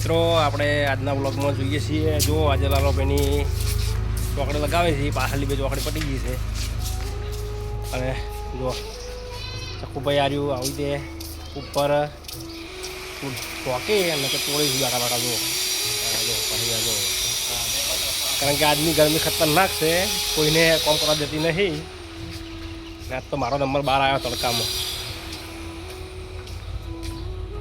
મિત્રો આપણે આજના બ્લોગમાં જોઈએ છીએ જો આજે લાલોભાઈની ચોકડી લગાવે છે પાછળની બે ચોકડી પટી ગઈ છે અને જો ચક્કુભાઈ આર્યું આવી દે ઉપર ચોકે અને કે તોડી બાકા બાકા જો પછી જો કારણ કે આજની ગરમી ખતરનાક છે કોઈને કોમ કરવા દેતી નહીં આજ તો મારો નંબર 12 આવ્યો તડકામાં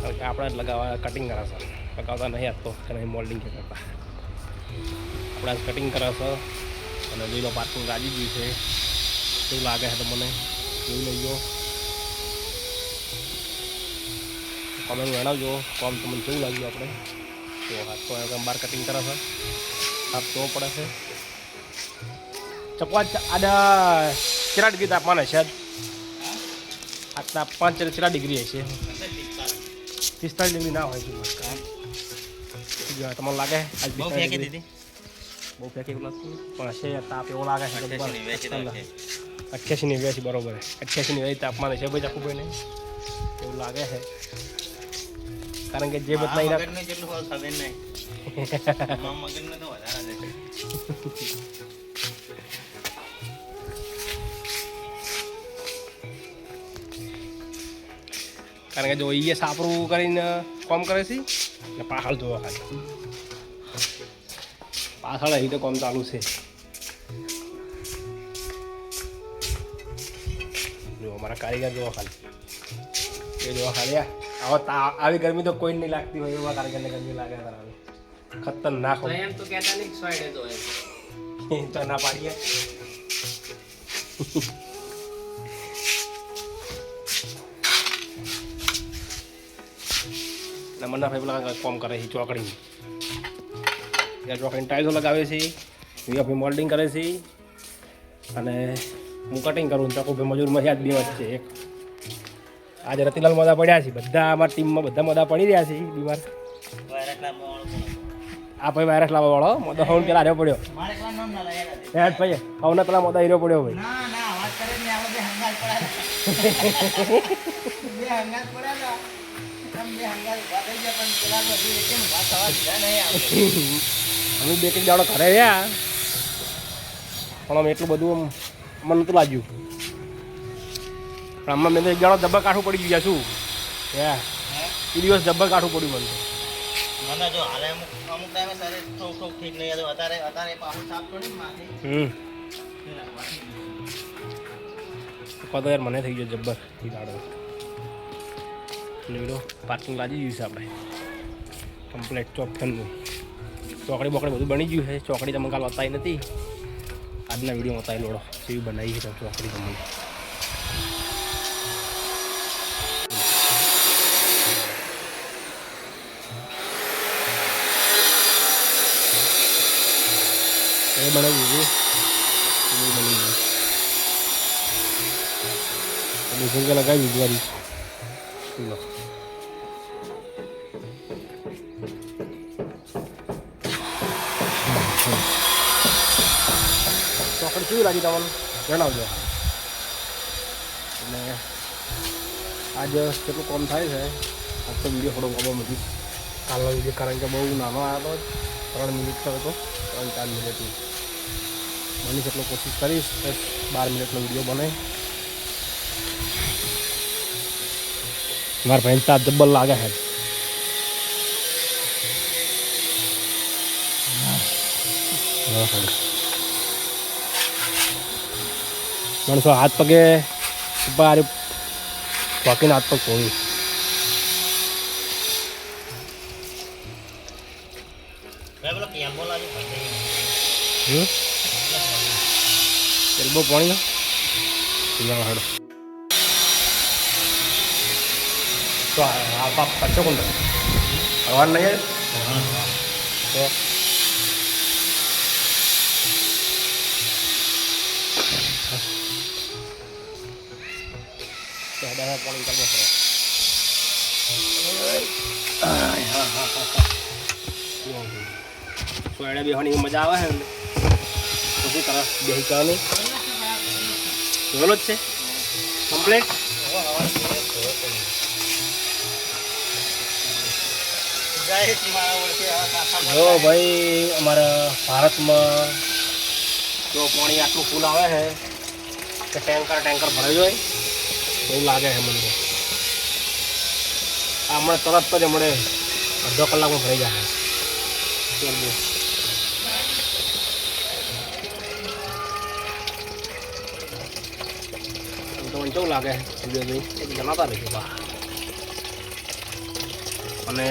કારણ કે આપણે જ લગાવવા કટિંગ કરાશે લગાવતા નહીં આજ તો નહીં મોલ્ડિંગ કે કરતા આપણે આજ કટિંગ કરાશે અને જોઈ લો પાર્કિંગ રાજી ગયું છે કેવું લાગે છે તો મને જોઈ લઈજો કોમેન્ટ જણાવજો કોમ તો મને કેવું લાગ્યું આપણે તો હાથ તો બાર કટિંગ કરાશે હાથ તો પડે છે ચપવા આડા કેટલા ડિગ્રી તાપમાન હશે આ તાપમાન કેટલા ડિગ્રી હશે 45 ડિગ્રી ના હોય છે તમને લાગે આજ બહુ ફેંકી દીધી બહુ ફેંકી લાગતું પણ હશે તાપ એવો લાગે છે 88 ની વેચી બરોબર 88 ની તાપમાન હશે ભાઈ ચાકુભાઈ ને એવું લાગે છે કારણ કે જે બદલાઈ ના જેટલું હોય ખબર નહીં મગજને તો વધારે છે કારણ કે જો એ સાપરું કરીને કોમ કરે છે ને પાછળ જોવા ખાલી પાછળ અહીં તો કોમ ચાલુ છે જો અમારા કારીગર જોવા ખાલી એ જોવા ખાલી આવી ગરમી તો કોઈ નહીં લાગતી હોય એવા કારીગરને ગરમી લાગે ખતરનાક હોય એમ તો કહેતા નહીં સોયડે તો એમ તો ના પાડીએ મન્ના ભાઈ પેલા કોમ કરે છે ચોકડી ચોકડીની ટાઈલ્સો લગાવે છે ભાઈ મોલ્ડિંગ કરે છે અને હું કટિંગ કરું ચાકુ ભાઈ મજૂરમાં યાદ બે છે એક આજે રતિલાલ મોદા પડ્યા છે બધા અમારા ટીમમાં બધા મોદા પડી રહ્યા છે બીમાર આ ભાઈ વાયરસ લાવવા વાળો મોદા હોન પેલા હાર્યો પડ્યો હેડ ભાઈ હવના પેલા મોદા હીરો પડ્યો ભાઈ અમે બે ત્રણ દાડો ઘરે રહ્યા પણ અમે એટલું બધું મને નતું લાગ્યું પણ આમાં મેં તો એક દાડો જબ્બર કાઠું પડી ગયા છું હે એ દિવસ જબ્બર કાઠું પડ્યું મને જો હાલે અમુક ટાઈમે સરે થોક ઠીક નહીં હતું અત્યારે પાછું સાફ છોડી માથે પતો યાર મને થઈ ગયો જબ્બર એ દાડો લીડો પાર્કિંગ લાગી ગયું છે આપણે કમ્પ્લેટ ચોકઠનનું ચોકડી બોકડી બધું બની ગયું છે ચોકડી તમને કાલ બતાવી નથી આજના વિડીયો બતાવી લોડો જેવી બનાવી છે ચોકડી તમને એ બનાવી દીધું બની ગયું લગાવી દીધું વારી લો ચોકડી કેવી લાગી તમને જણાવજો અને આજે કેટલું કોમ થાય છે આજ તો વિડીયો થોડો ગમો નથી કાલનો વિડીયો કારણ કે બહુ નાનો આવ્યો હતો 3 મિનિટ થયો હતો 3-4 મિનિટની બની કેટલો કોશિશ કરીશ 12 મિનિટનો વિડીયો બને મારા ભાઈ તાપ જબ્બર લાગે છે માણસો હાથ પગે બાર વાકીને હાથ પગ તોડી એલ્બો પાણી હાડો તો આ પાછો કોણ અવાર નહીં તો પાણી કરવો પડે સોયડા બેહવાની મજા આવે છે ને તો શું કરે બેહી કરવાની જોયેલો જ છે કમ્પ્લેટ જો ભાઈ અમારા ભારતમાં જો પાણી આટલું ફૂલ આવે છે કે ટેન્કર ભરાઈ જાય એવું લાગે છે મને. આ હમણાં તરત જ હમણાં અડધો કલાકમાં ભરાઈ જાય. તો મને કેવું લાગે જણાતા રહેજો બા. અને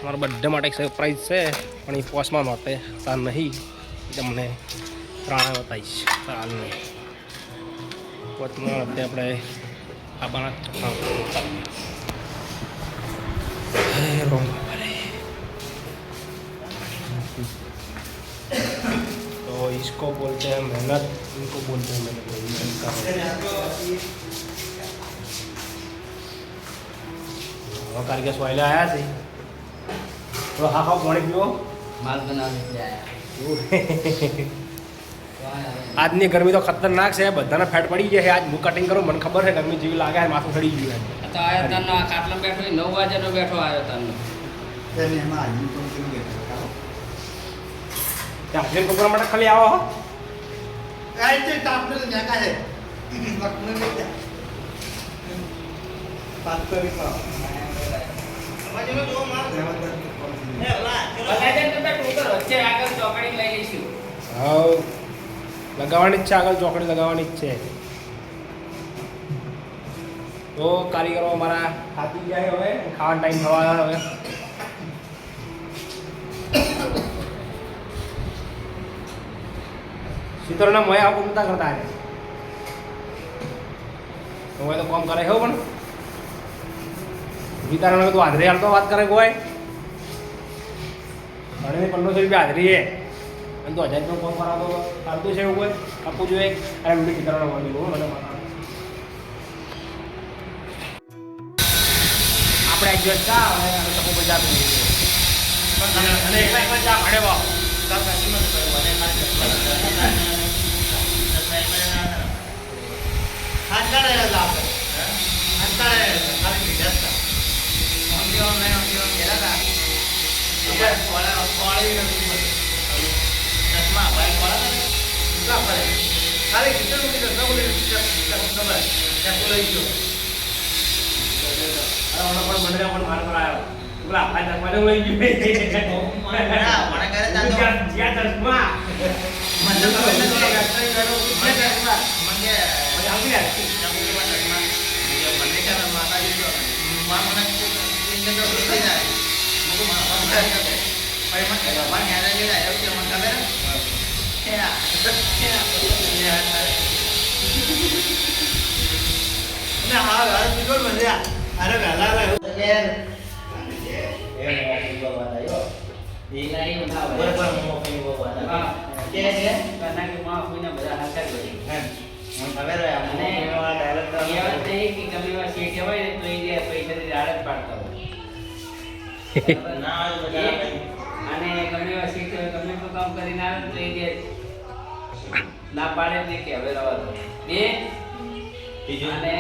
મારા બર્થડે માટે એક સરપ્રાઈઝ છે પણ એ પોસ્ટમાં માટે તાર નહીં તમને પ્રાણા બતાવીશ હાલને પોચમાં આપણે આપણા तो इसको बोलते हैं मेहनत, इनको बोलते हैं मेहनत का. कारीगर सोयले आया थी तो हाफा पानी पीओ माल बनाने आया. આજની ગરમી તો ખતરનાક છે, બધાને ફેટ પડી જાય છે. આજ હું કટિંગ કરું મને ખબર છે ગરમી જેવી લાગે છે, માથું ચડી ગયું. તો આયો તનો આ ખાટલા બેઠો 9 વાગ્યાનો બેઠો આવ્યો તનો. તેને એમાં હાજરી પણ કેવું બેઠો ત્યાં હાજરી પ્રોગ્રામ માટે ખાલી આવો હો. કાઈ તે તાપને તો જાકા છે વખતને લે પાત કરી પાવ અમાજનો જો માર હે ઓલા બધા જણ તો બેઠો ઉતર વચ્ચે આગળ ચોકડી લઈ લઈશું. હા લગાવવાની જ છે, આગળ ચોકડી લગાવવાની જ છે. તો કારીગરો અમારા થાકી જાય હવે, ખાવાનો ટાઈમ થવા હવે. શીતળના મોયા આવું નતા કરતા આજે તો હોય તો કામ કરે હો. પણ વિતારણ તો હાજરી હાલતો વાત કરે કોઈ ઘણી 1500 રૂપિયા હાજરી હે અને તો 1000 રૂપિયા કામ કરાવતો ચાલતું છે એવું કોઈ આપવું જોઈએ. અરે મને વિતારણ મળ્યું મને આપણે એક દિવસ ચા અને તકો બજાર અને એક ચા ભાડે વાવ ના પાડે કે હવે રવા દો બે અને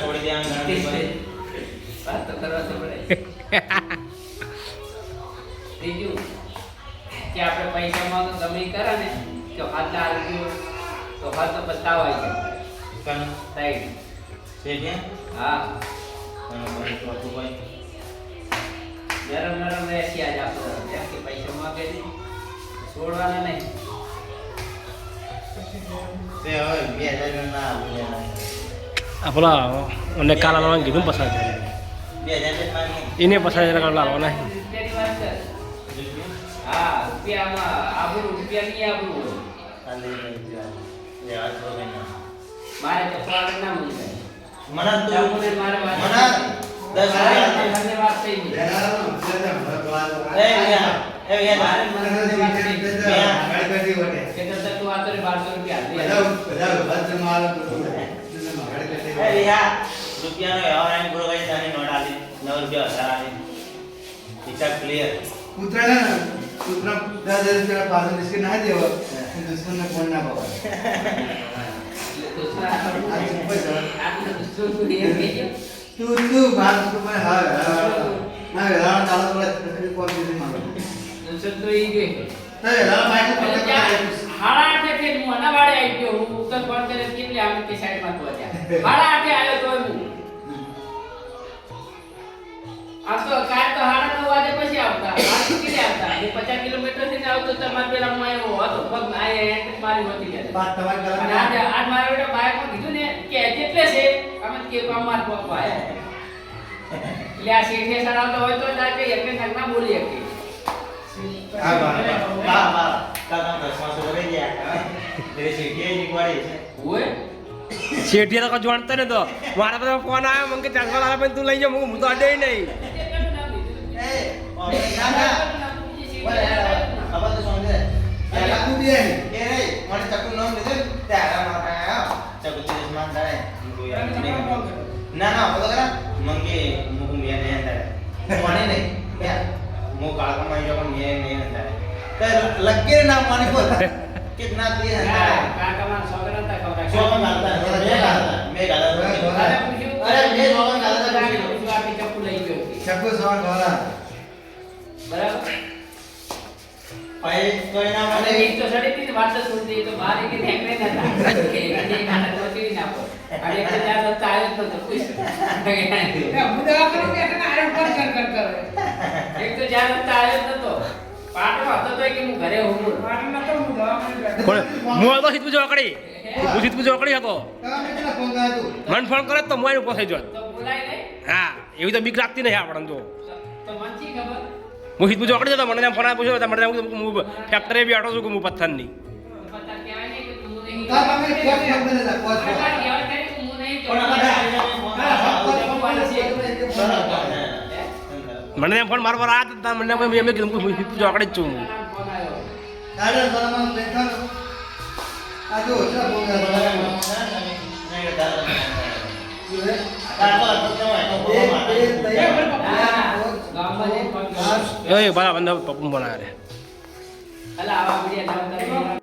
છોડી દેવાનું વાત તો કરવા તો પડે. ત્રીજું કે આપણે પૈસામાં તો ગમે કરે ને તો આટલા આવી તો હાથ તો પસ્તાવો આવી જાય સાઈડ છે કે હા નરમ રહેશે આજ આપણે કે પૈસા માંગે છે છોડવાના નહીં. પેલા અને કાલા લાવવાનું કીધું પસાર એને પસાર લાવવાના. હા રૂપિયામાં આબરૂ રૂપિયા નહીં આબરૂ મારે તો સ્વાગત ના મળે મને મારે વાત થઈ તું બાર તો મે હા ના વેલા ચાલો તો કોણ દીધી મારો તો ઈ ગઈ ના વેલા બાઈક પર હાડા આઠે ફેર હું અનાવાડે આવી ગયો હું ઉત્તર ફોન કરે કેટલી આમ કે સાઈડમાં તો ત્યાં હાડા આઠે આવ્યો તો હું આ તો કાલ તો 9:30 વાગે પછી આવતા આ કેટલે આવતા એ 50 કિલોમીટર થી આવતો તો મારે પેલા હું આવ્યો હતો પગ આ એન્ટ્રી મારી હોતી ગયા બાત તમારી ગલા અને આજ મારા બેટા બાઈકમાં કીધું ને કે કેટલે છે અમે કે કામ માર પગ આયા એટલે આ શેઠે સડાવતો હોય તો જાય કે એટલે નગના બોલી હતી હા બા કાકા દસમા સો રહી ગયા તેરે સીટી નીકળી છે ઓય શેઠિયા તો જાણતા ને તો મારા બધા ફોન આવ્યો મને કે ચાંગવા લાવે પણ તું લઈ જા હું તો અડે નહીં એ ના ના બોલે अब तो समझे चक्कू भी है ये रे माने चक्कू नाम दे ते आरा मारा चक्कू चीज मान दारे ना ना बोल करा मंगे मुकु मिया नहीं अंदर माने नहीं क्या मु काल का माई जो मिया नहीं अंदर ते लग के ना माने को कितना दिए अंदर કાકા માં સોગરા તા ખબર सो मारता मैं गाला અરે પૂછ્યું अरे मैं सोगन गाला था આપી ચપ્પુ લઈ ગયો चक्कू सोगन गाला બરાબર भाई कोई ना અને माने એક તો સડી થી વાત તો સુનતી તો બહાર એક ઠેકને નતા કે એ ગાના તો તી ના પો અને એક ત્યાં તો આવ્યો તો પૂછ હું દવા કરું કે તને આરે ઉપર કર એક તો જ્યાં તો આવ્યો તો પાટો હતો તો કે હું ઘરે હું પાટો નતો હું દવા કરી પણ હું તો હિતપુ જોકડી હું હિતપુ જોકડી હતો તમે કેટલા ફોન કર્યા તું મન ફોન કરે તો મોય ઉપર થઈ જોત તો બોલાય નહીં હા એવી તો બીક લાગતી નહીં આપણને તો તો મનથી ખબર હું હિતપુ જોકડી હતો મને ફોન પૂછ્યો હતો મને હું ફેક્ટરી બી આટો છું કે હું પથ્થરની પતા કહેવાય નહીં કે તું નહીં તા તમે કોચ ફોન કરે કોચ ફોન કહેવાય કે હું નહીં મને એમ ફોન મારવા આવ્યા હતા મને એમ કીધું હું હિતપુ જોકડી જ છું હું દાદા સલામ બેઠા આ જો ચા ફોન કરે એ બરાબર પપ્પુ બનાવે અલા આવા વિડિયા